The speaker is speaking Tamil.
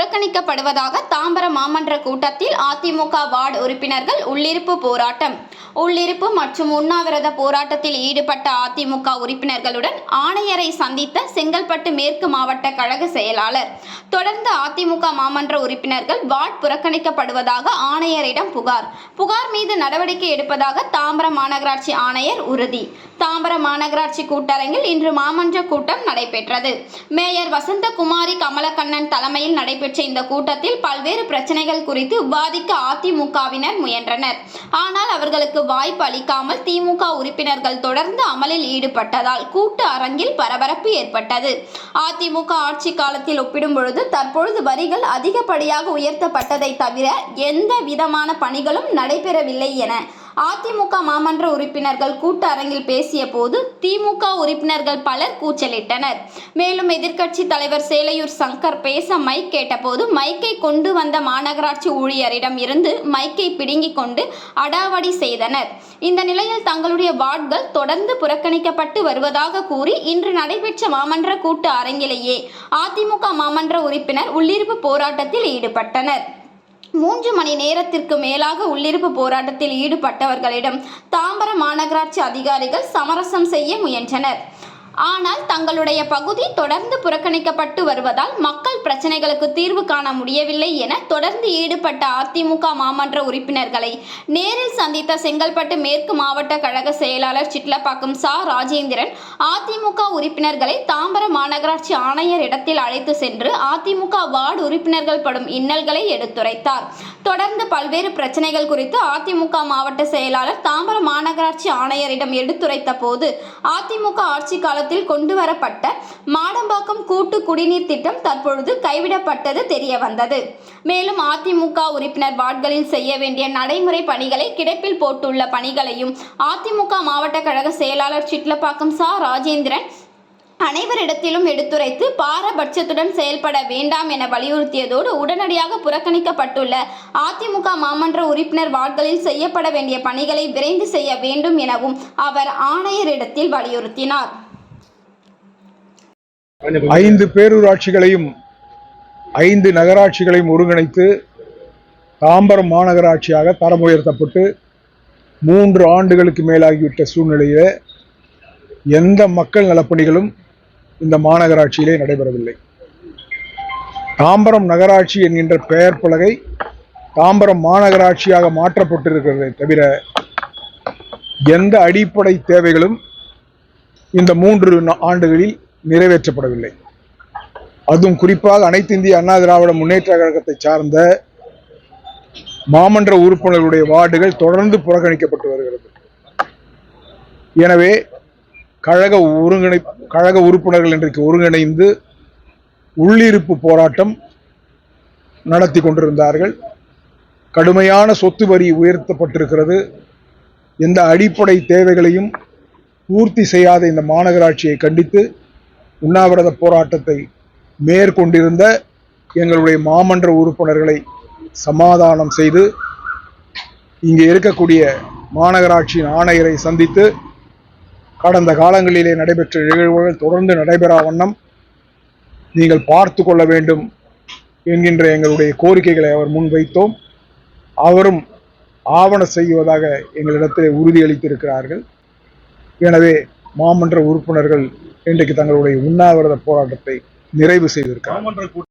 புறக்கணிக்கப்படுவதாக தாம்பரம் மாமன்ற கூட்டத்தில் அதிமுக வார்டு உறுப்பினர்கள் உள்ளிருப்பு போராட்டம். உள்ளிருப்பு மற்றும் உண்ணாவிரத போராட்டத்தில் ஈடுபட்ட அதிமுக உறுப்பினர்களுடன் ஆணையரை சந்தித்த செங்கல்பட்டு மேற்கு மாவட்ட கழக செயலாளர். தொடர்ந்து அதிமுக மாமன்ற உறுப்பினர்கள் வார்டு புறக்கணிக்கப்படுவதாக ஆணையரிடம் புகார் மீது நடவடிக்கை எடுப்பதாக தாம்பரம் மாநகராட்சி ஆணையர் உறுதி. தாம்பரம் மாநகராட்சி கூட்டரங்கில் இன்று மாமன்ற கூட்டம் நடைபெற்றது. மேயர் வசந்தகுமாரி கமலக்கண்ணன் தலைமையில் நடைபெற்ற இந்த கூட்டத்தில் பல்வேறு பிரச்சனைகள் குறித்து விவாதிக்க அதிமுகவினர் முயன்றனர். ஆனால் அவர்களுக்கு வாய்ப்பு அளிக்காமல் திமுக உறுப்பினர்கள் தொடர்ந்து அமளியில் ஈடுபட்டதால் கூட்ட அரங்கில் பரபரப்பு ஏற்பட்டது. அதிமுக ஆட்சி காலத்தில் ஒப்பிடும் பொழுது தற்பொழுது வரிகள் அதிகப்படியாக உயர்த்தப்பட்டதை தவிர எந்த விதமான பணிகளும் நடைபெறவில்லை என அதிமுக மாமன்ற உறுப்பினர்கள் கூட்ட அரங்கில் பேசிய போது திமுக உறுப்பினர்கள் பலர் கூச்சலிட்டனர். மேலும் எதிர்க்கட்சி தலைவர் சேலையூர் சங்கர் பேச மைக் கேட்டபோது மைக்கை கொண்டு வந்த மாநகராட்சி ஊழியரிடம் இருந்து மைக்கை பிடுங்கிக் கொண்டு அடாவடி செய்தனர். இந்த நிலையில் தங்களுடைய வார்டுகள் தொடர்ந்து புறக்கணிக்கப்பட்டு வருவதாக கூறி இன்று நடைபெற்ற மாமன்ற கூட்ட அரங்கிலேயே அதிமுக மாமன்ற உறுப்பினர் உள்ளிருப்பு போராட்டத்தில் ஈடுபட்டனர். 3 மணி நேரத்திற்கு மேலாக உள்ளிருப்பு போராட்டத்தில் ஈடுபட்டவர்களிடம் தாம்பரம் மாநகராட்சி அதிகாரிகள் சமரசம் செய்ய முயன்றனர். ஆனால் தங்களுடைய பகுதி தொடர்ந்து புறக்கணிக்கப்பட்டு வருவதால் மக்கள் பிரச்சனைகளுக்கு தீர்வு காண முடியவில்லை என தொடர்ந்து ஈடுபட்ட அதிமுக மாமன்ற உறுப்பினர்களை நேரில் சந்தித்த செங்கல்பட்டு மேற்கு மாவட்ட கழக செயலாளர் சிட்லப்பாக்கம் சா. ராஜேந்திரன் அதிமுக உறுப்பினர்களை தாம்பரம் மாநகராட்சி ஆணையர் இடத்தில் அழைத்து சென்று அதிமுக வார்டு உறுப்பினர்கள் படும் இன்னல்களை எடுத்துரைத்தார். தொடர்ந்து பல்வேறு பிரச்சனைகள் குறித்து அதிமுக மாவட்ட செயலாளர் தாம்பரம் மாநகராட்சி ஆணையரிடம் எடுத்துரைத்த போது அதிமுக ஆட்சி காலத்தில் கொண்டு வரப்பட்ட மாடம்பாக்கம் கூட்டு குடிநீர் திட்டம் தற்பொழுது கைவிடப்பட்டது தெரிய வந்தது. மேலும் அதிமுக உறுப்பினர் வார்டுகளில் செய்ய வேண்டிய நடைமுறை பணிகளை கிடப்பில் போட்டுள்ள பணிகளையும் அதிமுக மாவட்ட கழக செயலாளர் சிட்லப்பாக்கம் சா. ராஜேந்திரன் அனைவரிடத்திலும் எடுத்துரைத்து பாரபட்சத்துடன் செயல்பட வேண்டாம் என வலியுறுத்தியதோடு உடனடியாக புறக்கணிக்கப்பட்டுள்ள அதிமுக மாமன்ற உறுப்பினர் வார்டுகளில் செய்யப்பட வேண்டிய பணிகளை விரைந்து செய்ய வேண்டும் எனவும் அவர் ஆணையரிடத்தில் வலியுறுத்தினார். 5 பேரூராட்சிகளையும் 5 நகராட்சிகளையும் ஒருங்கிணைத்து தாம்பரம் மாநகராட்சியாக தரம் உயர்த்தப்பட்டு 3 ஆண்டுகளுக்கு மேலாகிவிட்ட சூழ்நிலையில் எந்த மக்கள் நலப்பணிகளும் இந்த மாநகராட்சியிலே நடைபெறவில்லை. தாம்பரம் நகராட்சி என்கின்ற பெயர் பலகை தாம்பரம் மாநகராட்சியாக மாற்றப்பட்டிருக்கிறதை தவிர எந்த அடிப்படை தேவைகளும் இந்த 3 ஆண்டுகளில் நிறைவேற்றப்படவில்லை. அதுவும் குறிப்பாக அனைத்து இந்திய அண்ணா திராவிட முன்னேற்ற கழகத்தை சார்ந்த மாமன்ற உறுப்பினர்களுடைய வார்டுகள் தொடர்ந்து புறக்கணிக்கப்பட்டு வருகிறது. எனவே கழக உறுப்பினர்கள் இன்றைக்கு ஒருங்கிணைந்து உள்ளிருப்பு போராட்டம் நடத்தி கொண்டிருந்தார்கள். கடுமையான சொத்து வரி உயர்த்தப்பட்டிருக்கிறது. எந்த அடிப்படை தேவைகளையும் பூர்த்தி செய்யாத இந்த மாநகராட்சியை கண்டித்து உண்ணாவிரத போராட்டத்தை மேற்கொண்டிருந்த எங்களுடைய மாமன்ற உறுப்பினர்களை சமாதானம் செய்து இங்கே இருக்கக்கூடிய மாநகராட்சியின் ஆணையரை சந்தித்து கடந்த காலங்களிலே நடைபெற்ற நிகழ்வுகள் தொடர்ந்து நடைபெறா வண்ணம் நீங்கள் பார்த்து கொள்ள வேண்டும் என்கின்ற எங்களுடைய கோரிக்கைகளை அவர் முன்வைத்தோம். அவரும் ஆவண செய்வதாக எங்களிடத்தில் உறுதியளித்திருக்கிறார்கள். எனவே மாமன்ற உறுப்பினர்கள் இன்றைக்கு தங்களுடைய உண்ணாவிரத போராட்டத்தை நிறைவு செய்திருக்கிறார்கள்.